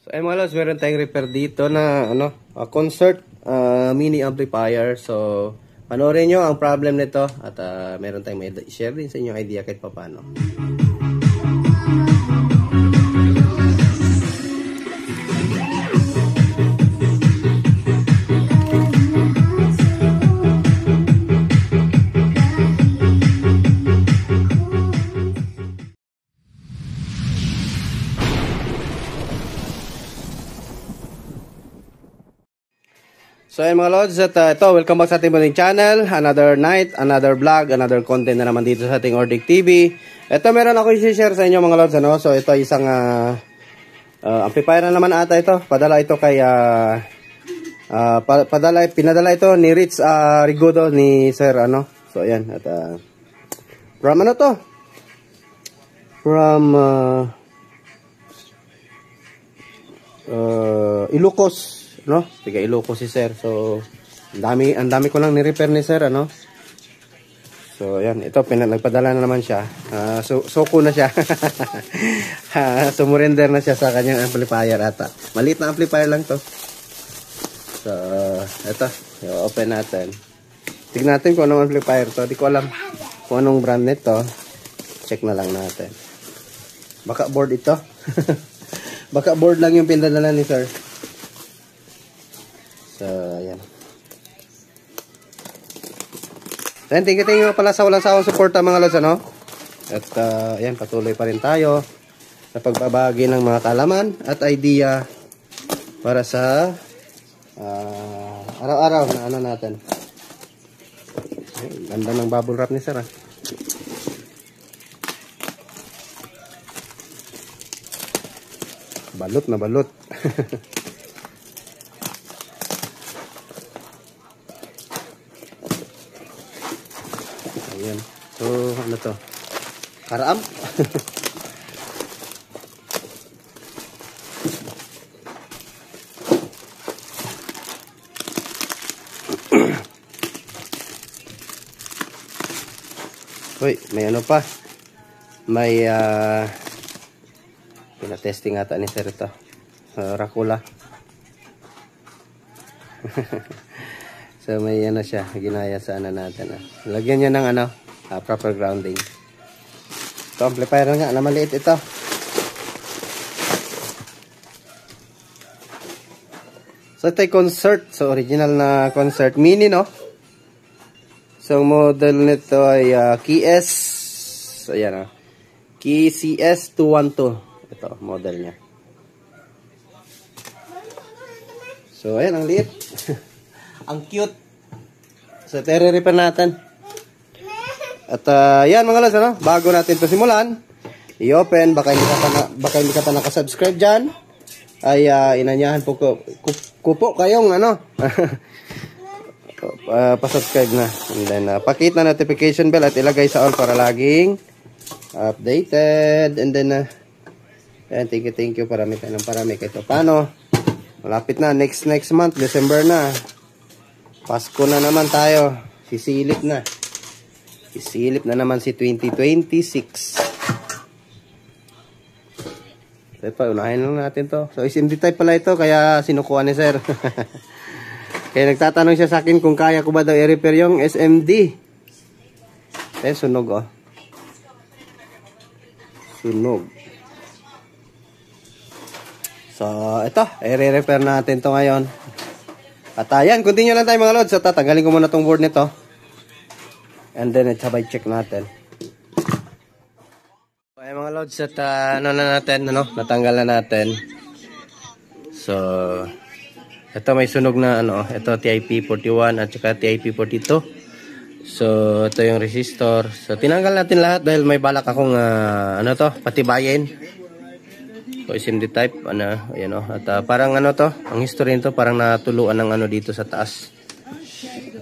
So ay mga lods, meron tayong repair dito na concert mini amplifier. So panoorin nyo ang problem nito at meron tayong may share din sa inyo idea kahit paano. So ayun mga lods, at ito, welcome back sa ating muling channel. Another night, another vlog, another content na naman dito sa ating Ordic TV. Ito meron ako i-share sa inyo mga lods, So ito isang amplifier na naman ata ito. Padala ito kay pinadala ito ni Rich Rigodo ni Sir So ayan, at from to? From Ilocos. Tiga Ilocos si Sir. So ang dami ko lang ni-repair ni Sir So ayan, ito nagpadala na naman siya. Soko na siya. Sumurrender na siya sa kanyang amplifier ata. Maliit na amplifier lang to. So ito, i-open natin. Tignan natin kung anong amplifier to. Di ko alam kung anong brand nito. Check na lang natin. Baka board ito. Baka board lang yung pinadala ni Sir. So, ayan. Then, thank you pala sa walang sawang suporta mga lods, At, ayan, patuloy pa rin tayo sa pagbabagi ng mga kalaman at idea para sa araw-araw na natin. Ay, ganda ng bubble wrap ni Sir, Balot na balot. Ayan. So, ano to? Karaam? Uy, may ano pa? May, pina-testing ata ni Sir ito. Rakula. So may siya, ginaya sa natin. Lagyan niya ng proper grounding. Ito, amplifier nga na maliit ito. So ito ay concert. So original na concert mini, So model nito ay KS. So ayan, KCS 212. Ito, model niya. So ayan, ang liit. Ang cute. So, tere-repair natin. At, yan mga lods, bago natin ito simulan, i-open, baka hindi ka pa nakasubscribe dyan, ay, inanyahan po ko kayong, pasubscribe na. And then, pakit na notification bell at ilagay sa all para laging updated. And then, yan, thank you, parami kahit paano. Malapit na, next month, December na. Pasko na naman tayo. Sisilip na naman si 2026. So, unahin lang natin to. So, SMD type pala ito, kaya sinukuha ni Sir. Kaya nagtatanong siya sa akin kung kaya ko ba daw i-repair yung SMD. Sunog, Sunog. So, ito. I-repair natin to ngayon. At ayan, continue lang tayo mga lods. So, tatanggalin ko muna tong board nito. And then, sabay check natin. Okay mga lods, at natanggal na natin. So, ito may sunog na ito TIP 41 at saka TIP 42. So, ito yung resistor. So, tinanggal natin lahat dahil may balak akong patibayin. So, SMD type, ayan at parang ang history nito, parang natuluan ng dito sa taas.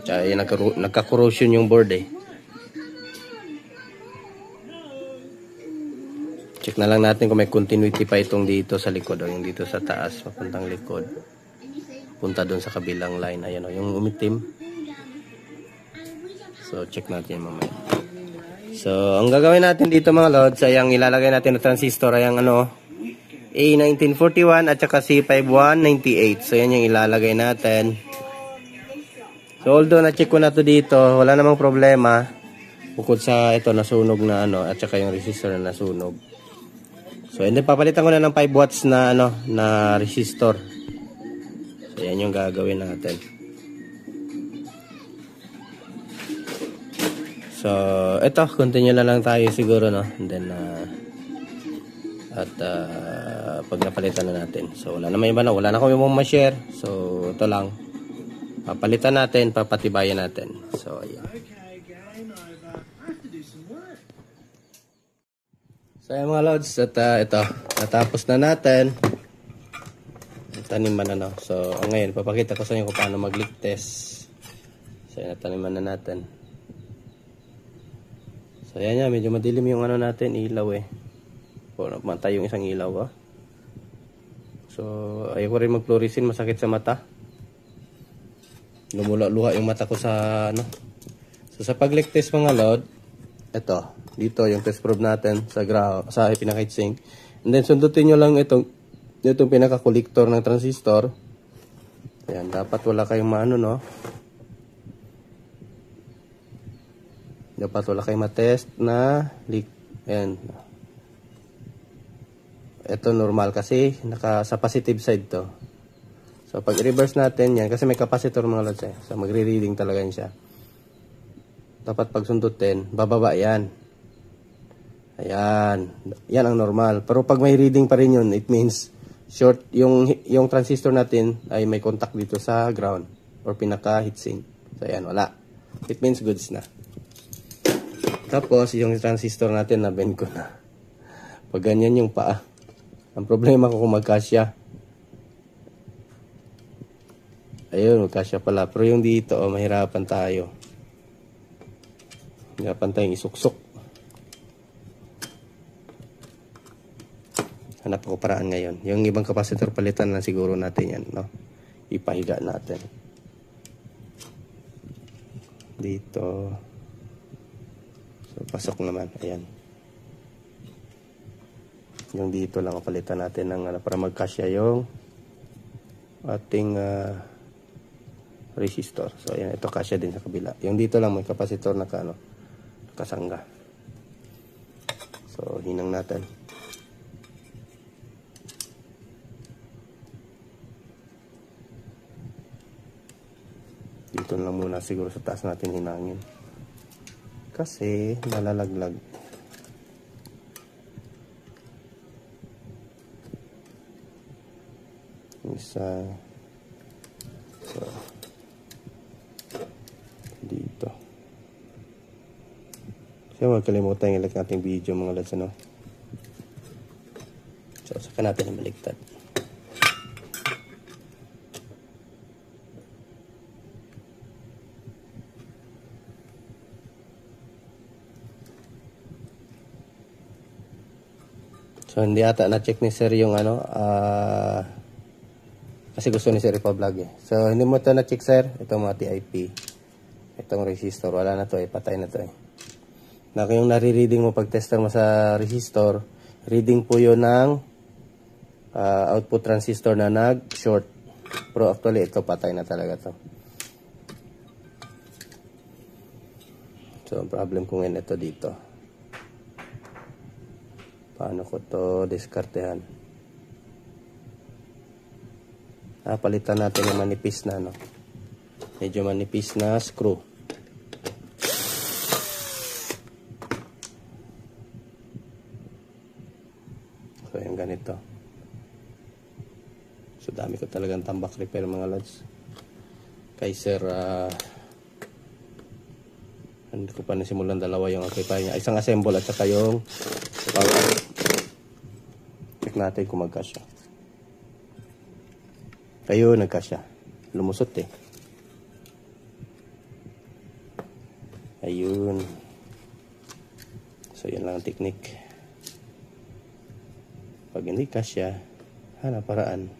Kaya nagka-corrosion yung board Check na lang natin kung may continuity pa itong dito sa likod, yung dito sa taas, papuntang likod. Punta doon sa kabilang line, ayan yung umitim. So, check natin mamaya. So, ang gagawin natin dito mga lods ay ang ilalagay natin na transistor ay ang A1941 at saka C5198. So yan yung ilalagay natin. So although na-check ko na to dito, wala namang problema. Bukod sa ito nasunog na ano at saka yung resistor na nasunog. So and then papalitan ko na ng 5 watts na ano na resistor. So yan yung gagawin natin. So ito continue na lang tayo siguro no. And then pag napalitan na natin. So wala na may iba na, wala na kami ma-share. So ito lang. Papalitan natin, papatibayan natin. So ayan. So ayan mga lods, at ito, natapos na natin. Taniman na no. So ngayon, papakita ko sa inyo kung paano mag-leak test. So ayan, taniman na natin. So ayan yan, medyo madilim yung ano natin, ilaw eh. Kung mantay yung isang ilaw oh. So ayoko rin mag-fluorescein, masakit sa mata. Lumula-luha yung mata ko sa ano. So sa pag-leak test mga lod, ito, dito yung test probe natin sa pinaka-heatsink. And then sundutin nyo lang itong pinaka-collector ng transistor. Ayan, dapat wala kayong maano no. Dapat wala kayong matest na leak. Ayan. Ito normal kasi sa positive side to. So pag i-reverse natin yan, kasi may capacitor mga lods eh. So magre-reading talaga yan siya. Dapat pag sundutin, bababa yan. Ayan. Yan ang normal. Pero pag may reading pa rin yun, it means short yung transistor natin ay may contact dito sa ground or pinaka heatsink. So ayan, wala. It means goods na. Tapos yung transistor natin na-bend ko na. Pag ganyan yung paa. Ang problema ko kung magkasya. Ayun, magkasya pala. Pero yung dito, mahirapan tayo. Mahirapan tayong isuksok. Hanap ako paraan ngayon. Yung ibang capacitor palitan lang siguro natin yan, no? Ipahiga natin. Dito. So, pasok naman. Ayan. Yung dito lang palitan natin ng para magkasya yung ating resistor. So, ayan. Ito kasya din sa kabila. Yung dito lang may capacitor na kasangga. So, hinang natin. Dito lang muna siguro sa taas natin hinangin. Kasi nalalaglag. Isa. So, dito. Kasi huwag kalimutan yung like nating video mga lods, ano? So, saka natin yung baligtad. So, hindi ata na-check ni sir yung kasi gusto ni sir ipa-vlog eh. So, hindi mo ito na-check sir. Itong mga TIP. Itong resistor. Wala na to eh. Patay na to eh. Yung nare-reading mo pag-tester mo sa resistor, reading po yun ng output transistor na nag-short. Pero actually, ito patay na talaga to. So, ang problem ko ngayon ito dito. Paano ko to diskartehan? Palitan natin yung manipis na medyo manipis na screw. So yung ganito. So dami ko talagang tambak repair mga lods. Kay sir hindi ko pa nasimulan dalawa yung amplifier niya. Isang assemble at saka yung power. Check natin kung magkasya. Ayun, nagkasya. Lumusot eh. Ayun. So, yan lang ang technique. Pag hindi kasya, hanap paraan.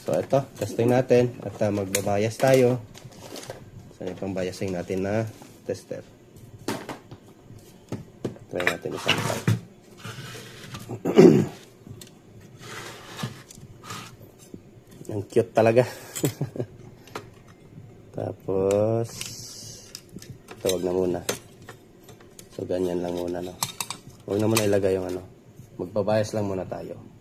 So, ito ito, testing natin at magbabayas tayo. Saan yung pang biasing natin na tester. Try natin isang type. Ang cute talaga. Tapos tawag na muna. So ganyan lang muna, no. Huwag na muna ilagay yung ano. Magbabayas lang muna tayo.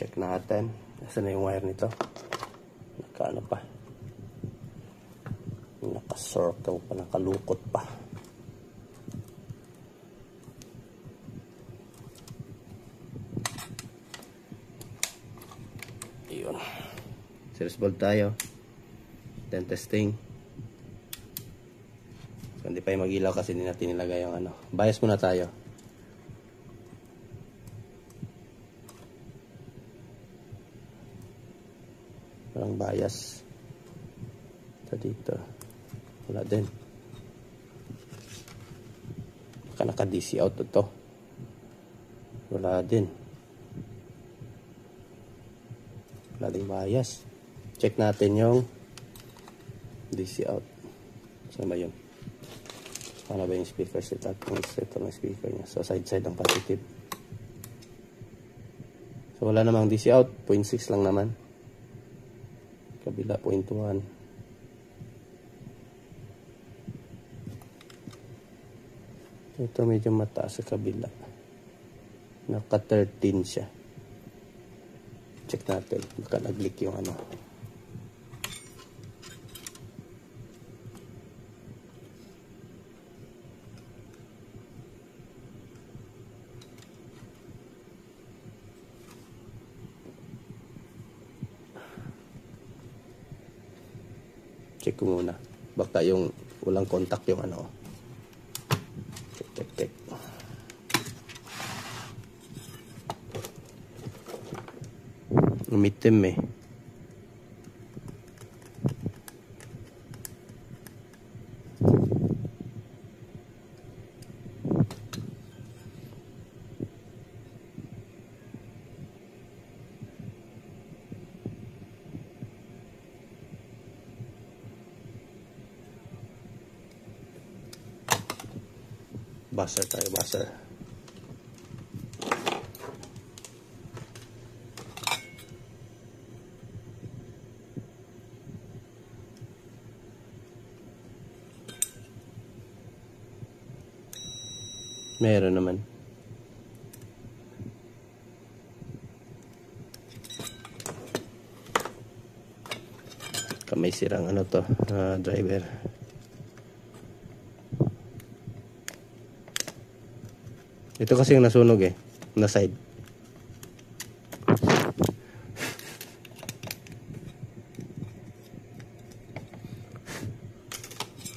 Check natin. Nasaan na yung wire nito? Nakaano pa? Naka-circle pa, nakalukot pa. Ayun. Series bolt tayo. Then testing. So, hindi pa yung mag-ilaw kasi hindi natin nilagay yung ano. Bias muna tayo. Walang bias. Ito dito. Wala din. Baka naka-DC out ito. Wala din. Wala din bias. Check natin yung DC out. Saan ba yun? Paano ba yung speaker setup? Ito ng speaker niya. So side ang positive. So wala namang DC out. 0.6 lang naman. Kabila 0.1. Ito medyo mataas sa kabila. Naka 13 siya. Check natin. Baka nag-leak yung ano. Check ko muna. Baka yung walang contact yung ano. Check. Umitim eh. Buzzer tayo, buzzer. Meron naman. Kamay sirang ano to, driver. Ito kasi yung nasunog eh, na side.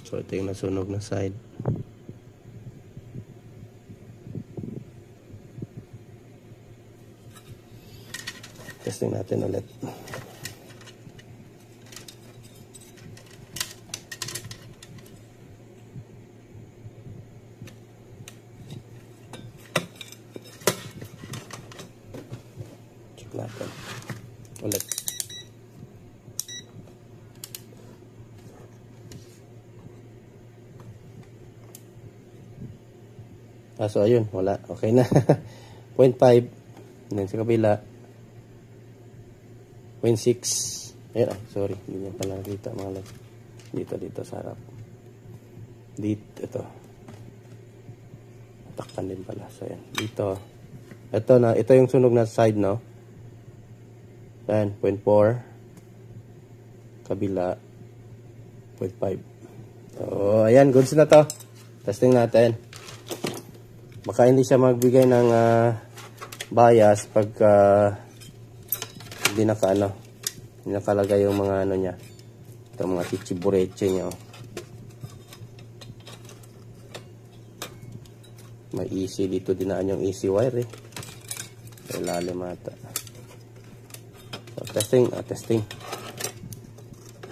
So ito yung nasunog na side. Testing natin ulit. Natin ulit. So ayun, wala. Okay na. 0.5. Then sa kabila 0.6. Ayun, sorry, hindi niya pala nakita mga lag. Dito sa harap. Dito, ito. Takpan din pala. So ayan, dito. Ito yung sunog na side, no? Ayan, 0.4. Kabila 0.5. So, ayan, goods na to. Testing natin. Baka hindi siya magbigay ng bias pag hindi nakalagay yung mga ano niya. Ito mga chichibureche niya. Oh. May easy dito dinaan yung easy wire eh. Sa ilalim ata. So, testing.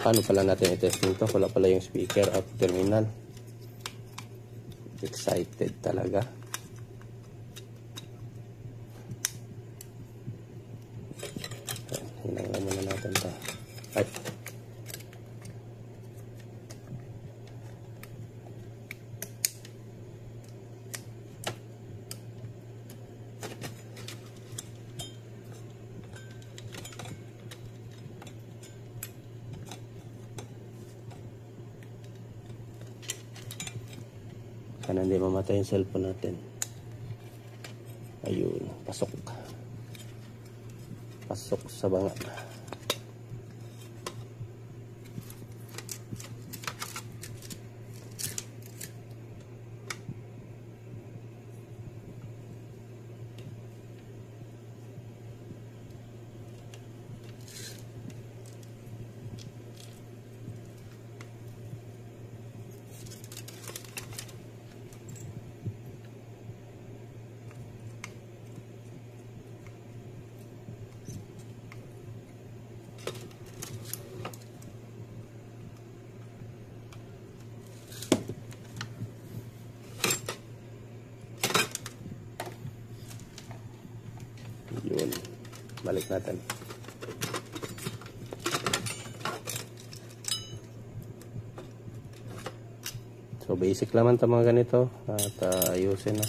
Paano pala natin i-testing to? Wala pala yung speaker at terminal. Excited talaga. Hinanglan muna natin ito. Ay. Sana hindi mamatay yung cellphone natin. Ayun, pasok. Pasok sa banga. Yun. Balik natin. So basic naman ito mga ganito. At ayusin na.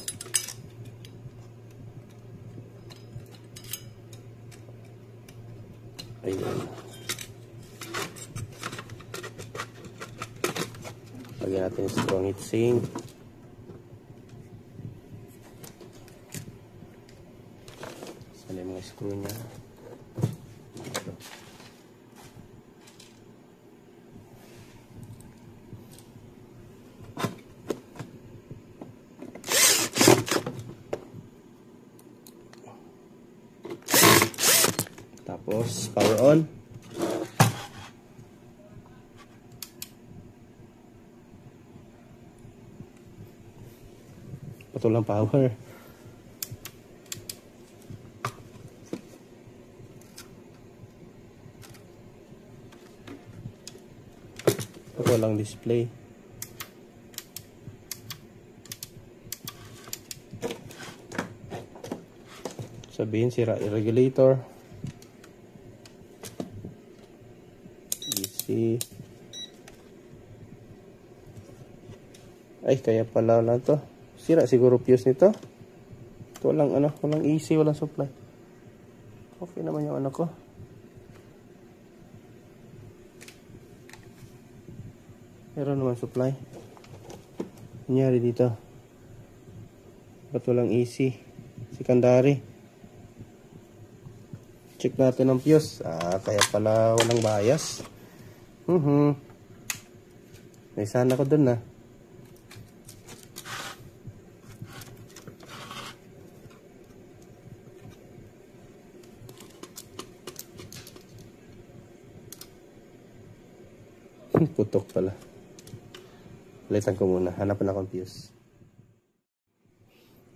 Ayun. Lagyan natin yung strong heatsink. Saan yung mga screw niya? Ito. Tapos power on. Ito lang power. Ito lang display. Sabihin sira regulator. DC. Ay, kaya pala lang to. Sira siguro fuse nito. Ito walang ano, walang AC, walang supply. Okay naman yung ano ko. Meron naman supply. Nangyari dito. Ba't walang AC? Secondary. Check natin ang fuse. Kaya pala walang bias. May sana ko dun na. Putok pala. Palitan ko muna. Hanapan ako ng fuse.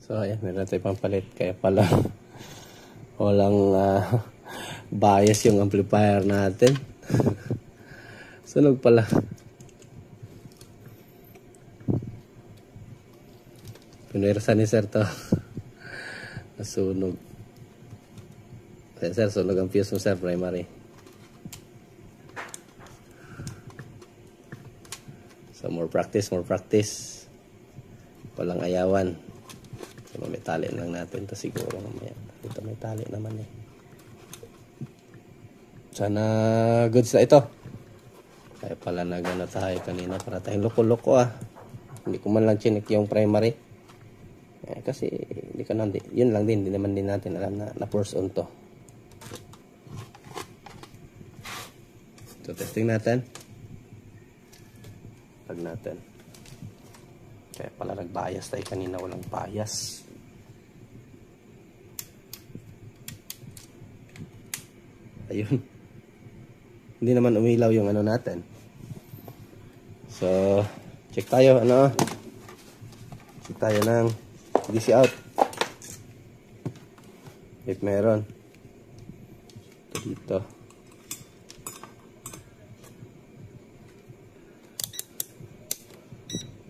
So ayan, meron tayo pang palit. Kaya pala walang bias yung amplifier natin. Sunog pala. Pinwersa ni sir to. Nasunog. Kaya sir, sunog ang fuse mo sir, primary. So more practice, more practice. Walang ayawan. So may tali lang natin to siguro mamaya. Ito may tali naman eh. Sana goods na ito. Kaya pala nagano tayo kanina para tayong loko-loko Hindi ko man lang chinik yung primary. Kasi hindi ka nang, yun lang din, hindi naman din natin alam na force on to. So testing natin. Pag natin. Kaya pala nag-bias tayo kanina, walang bias. Ayun. Hindi naman umilaw yung ano natin. So, check tayo, check tayo ng DC out. If meron. Ito dito.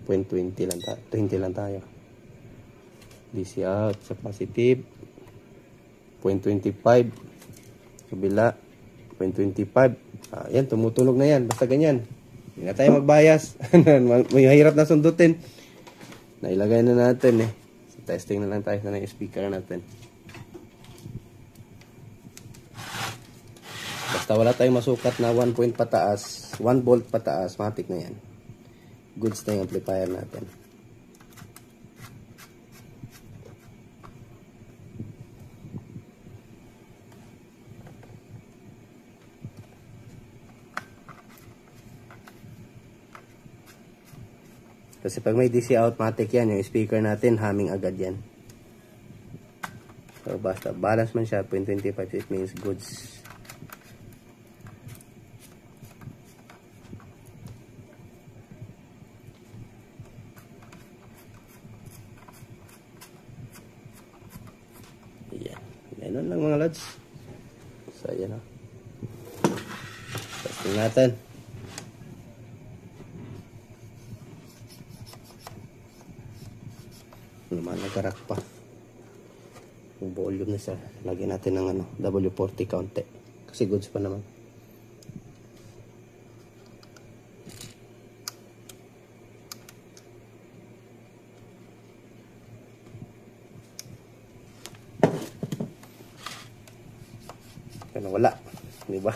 0.20 lang, 20 lang tayo. DC out sa positive 0.25, kabila 0.25. Yan, tumutunog na yan, basta ganyan. Hindi na tayo magbayas. May hirap na sundutin. Nailagay na natin eh. So, testing na lang tayo na yung speaker natin. Basta wala tayong masukat na 1 point pataas, 1 volt pataas, matik na yan. Goods na yung amplifier natin. Kasi pag may DC out, matik yan. Yung speaker natin, humming agad yan. So basta balance man siya, 0.25, it means goods. Ayan. Ganun lang mga lods. So ayan o. Testing natin. Naman nagarak pa. Yung volume na siya. Lagyan natin ng W40 kaunti. Kasi goods pa naman. Kaya wala. Diba?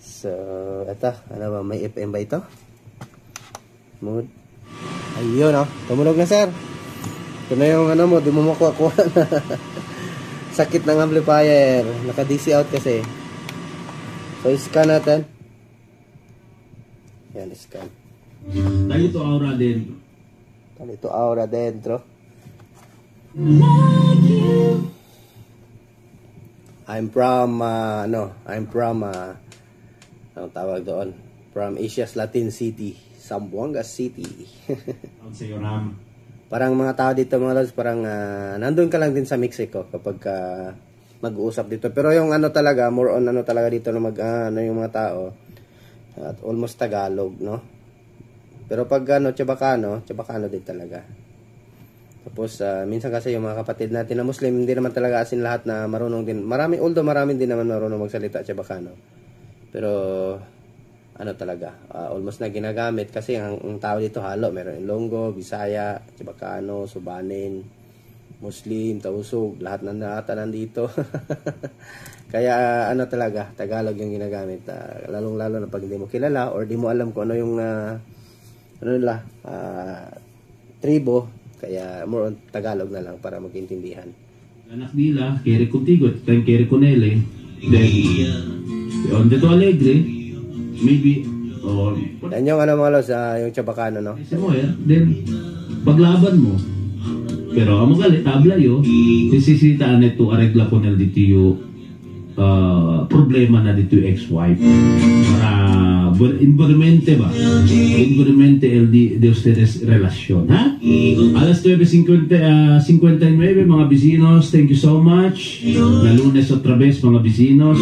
So, ito. Ano ba? May FM ba ito? Mood. Ayun o. Tumunog na sir. Ito na yung mo. Di mo makuha na. Sakit ng amplifier. Naka DC out kasi. So, scan natin. Yan, scan. Talito aura dentro. Talito aura dentro. I'm from, anong tawag doon? From Asia's Latin City, Zamboanga City. Parang mga tao dito mga lods, parang nandun ka lang din sa Mexico kapag mag-uusap dito. Pero yung talaga, more on talaga dito na yung mga tao, at almost Tagalog, no? Pero pag Chabacano din talaga. Tapos minsan kasi yung mga kapatid natin na Muslim, hindi naman talaga asin lahat na marunong din. Marami din naman marunong magsalita Chabacano. Pero talaga, almost na ginagamit kasi ang tao dito halo, meron Ilonggo, Bisaya, Chabacano, Subanin, Muslim, Tausug, lahat ng nandito. Kaya talaga, Tagalog yung ginagamit. Lalong-lalo na pag hindi mo kilala or di mo alam kung ano yung tribo, kaya more on Tagalog na lang para magintindihan. Anak nila, kere contigo, tan kere conele. Then, on dito Alegre, maybe, or... Yan yung mga los, yung Chabacano, no? Then, paglaban mo, pero amo galit, tabla yo, sisisitaan ito, aregla ko na dito yung problema na dito yung ex-wife. Para, environmente ba? Environmente el de ustedes relasyon, ha? Alas 9:59, mga vecinos, thank you so much. Na lunes otra vez, mga vecinos.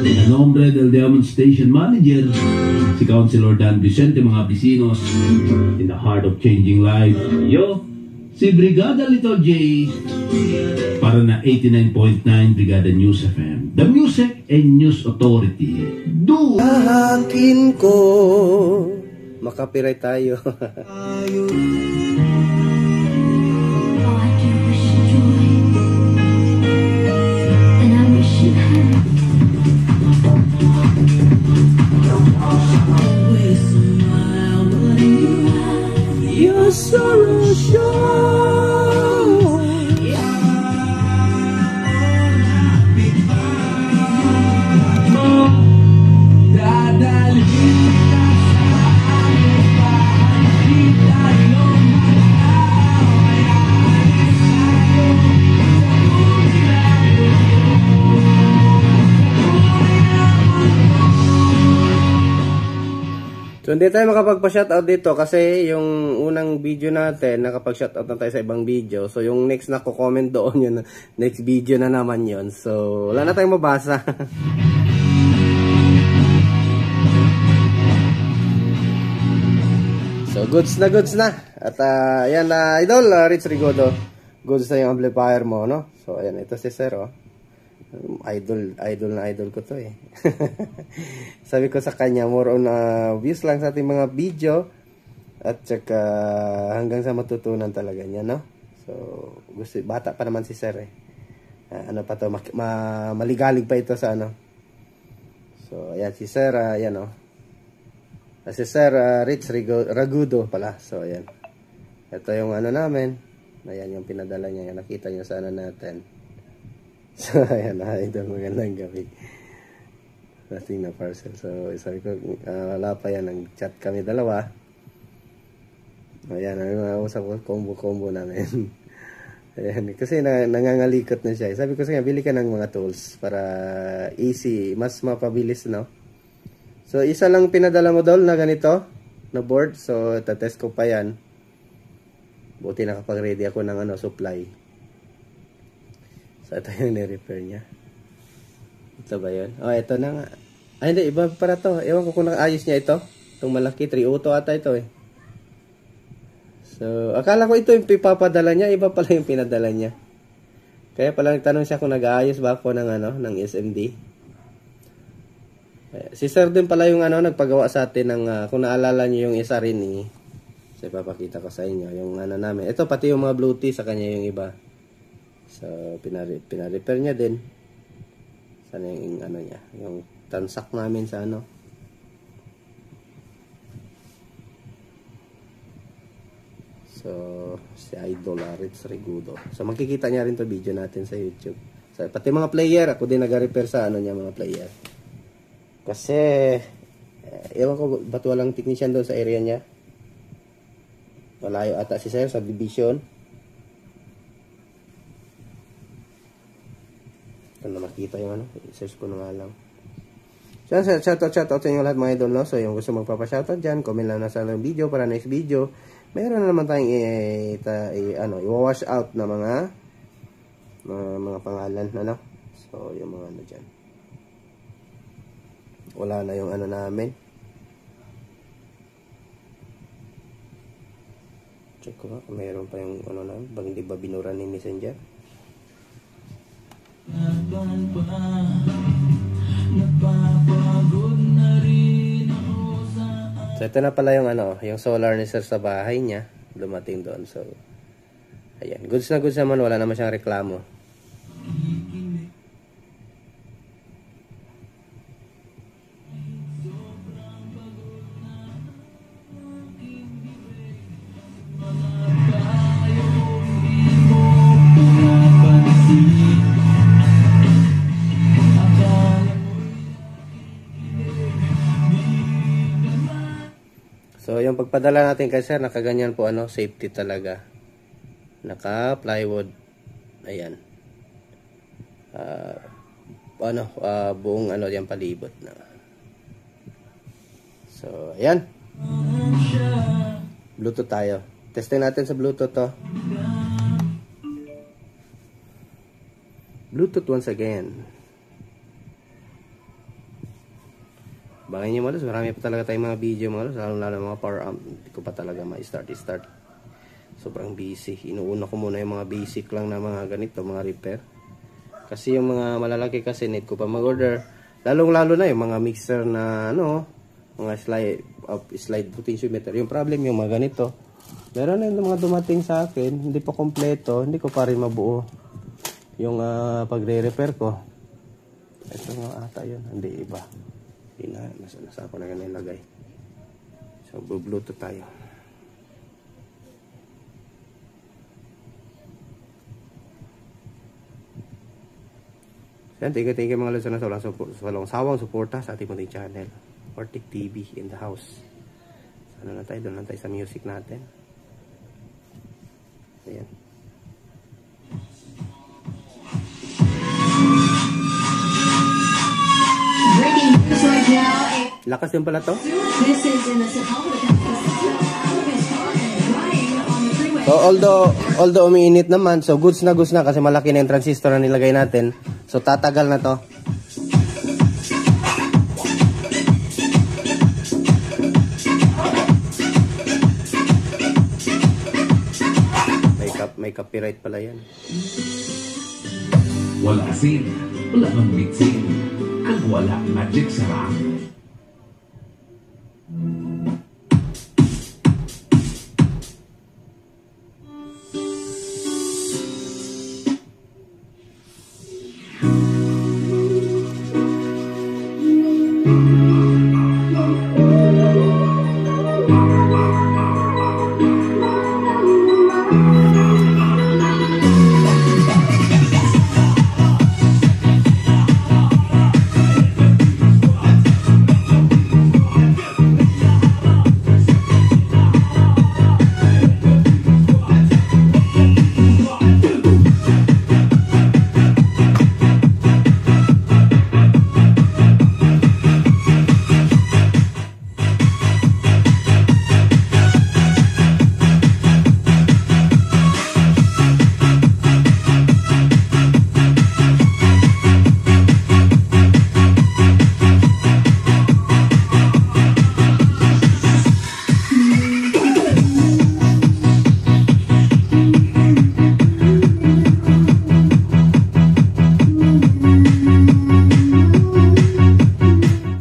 En nombre del Diamond Station Manager, si Councilor Dan Vicente, mga vecinos, in the heart of changing life. Yo, si Brigada Little J, para na 89.9 Brigada News FM, the Music and News Authority. Do! Akin ko, makapiray tayo. Your sorrow show. So hindi tayo makapagpa-shoutout dito kasi yung unang video natin nakapag-shoutout na tayo sa ibang video. So yung next na ko-comment doon yun, next video na naman yun. So wala na tayong mabasa. goods na. At ayan na, idol, Rich Rigodo. Goods na yung amplifier mo, no? So, ayan, ito si Sir, oh. Idol ko to eh. Sabi ko sa kanya, more on views lang sa ating mga video. At saka hanggang sa matutunan talaga niya, no? So, bata pa naman si Sir eh. Ano pa to, maligalig pa ito sa ano. So, ayan si Sir, ayan oh. Si Sir Rich Ragudo pala. So, ayan. Ito yung ano namin. Ayan yung pinadala niya. Nakita niyo sa ano natin. So, ayan na. Ito magandang gabi. Dating na parcel. So, sabi ko, wala pa yan. Nag-chat kami dalawa. Ayan, usap ko, combo namin. Ayan, kasi nangangalikot na siya. Sabi ko sa kanya, bili ka ng mga tools para easy, mas mapabilis, no? So, isa lang pinadala mo doon na ganito, na board. So, tatest ko pa yan. Buti nakapag-ready ako ng supply. So, ito yung ni-repair niya. Ito ba yun? Oh, ito na nga. Ay, hindi. Iba para to. Ewan ko kung nakaayos niya ito. Itong malaki. 3 auto ata ito eh. So, akala ko ito yung pipapadala niya. Iba pala yung pinadala niya. Kaya pala nagtanong siya kung nag-aayos ba ako ng, ng SMD. Si Sir din pala yung nagpagawa sa atin ng, kung naalala niyo yung isa rin eh. So, ipapakita ko sa inyo. Yung namin. Ito, pati yung mga Bluetooth sa kanya yung iba. So, pinarepair niya din. Sana yung niya. Yung tansak namin sa So, si Idol Rich Rigodo. So, makikita niya rin to video natin sa YouTube. So, pati mga player. Ako din nag-repair sa niya mga player. Kasi, ewan ko, ba't walang technician doon sa area niya? Malayo ata si Sir sa division. Na makita yung search ko na nga lang. So, shoutout sa inyo lahat mga idol, no? So, yung gusto magpapa-shoutout dyan, comment lang na sa video para next video. Meron na naman tayong i-wash out na mga pangalan, So, yung mga dyan. Wala na yung namin. Check ko nga kung meron pa yung namin. Bang hindi ba binura ni Messenger? So ito na pala yung yung solar ni Sir sa bahay niya, dumating doon. So ayan, goods na goods naman, wala naman siyang reklamo. So, yung pagpadala natin kay Sir, nakaganyan po, safety talaga. Naka-plywood. Ayan. Buong, yung palibot na. So, ayan. Bluetooth tayo. Testin natin sa Bluetooth, to. Bluetooth once again. Bangin nyo mga los, marami pa talaga tayong mga video mga los, lalo mga power amp, hindi ko pa talaga ma-start. Sobrang busy. Inuuna ko muna yung mga basic lang na mga ganito, mga repair. Kasi yung mga malalaki kasi need ko pa mag-order. Lalong-lalo na yung mga mixer na mga slide potentiometer. Yung problem yung mga ganito. Meron na yung mga dumating sa akin, hindi pa kompleto, hindi ko pa rin mabuo yung pagre-repair ko. Ito nga ata yun, hindi iba. Nasa ako na ganun ilagay. So, Bluetooth tayo. Thank you mga listeners sa walang sawang suporta sa ating munting channel. Ortic TV in the house. So, doon lang tayo sa music natin. Ayan. Lakas din pala to. So although umiinit naman, so goods na kasi malaki na yung transistor na nilagay natin. So tatagal na to. may copyright pala yan. Wala asin, wala ng bitsin, kag wala magic sarap.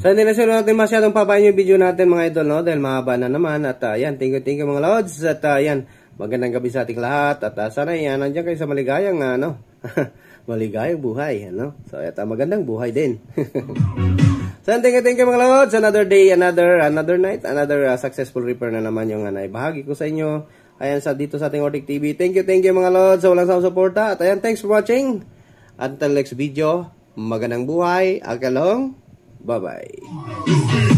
So hindi na sila natin masyadong papayin yung video natin mga idol, no? Dahil mahaba na naman. At yan, thank you mga lods. At yan, magandang gabi sa ating lahat. At sana yan, nandiyan kayo sa maligayang, maligayang buhay. Ano? So at magandang buhay din. So thank you mga lods. Another day, another night, another successful repair na naman yung ibahagi ko sa inyo. Ayan, dito sa ating Ortic TV. Thank you mga lods sa walang sawang suporta. At ayan, thanks for watching. Until next video, magandang buhay. Agalong. Bye-bye.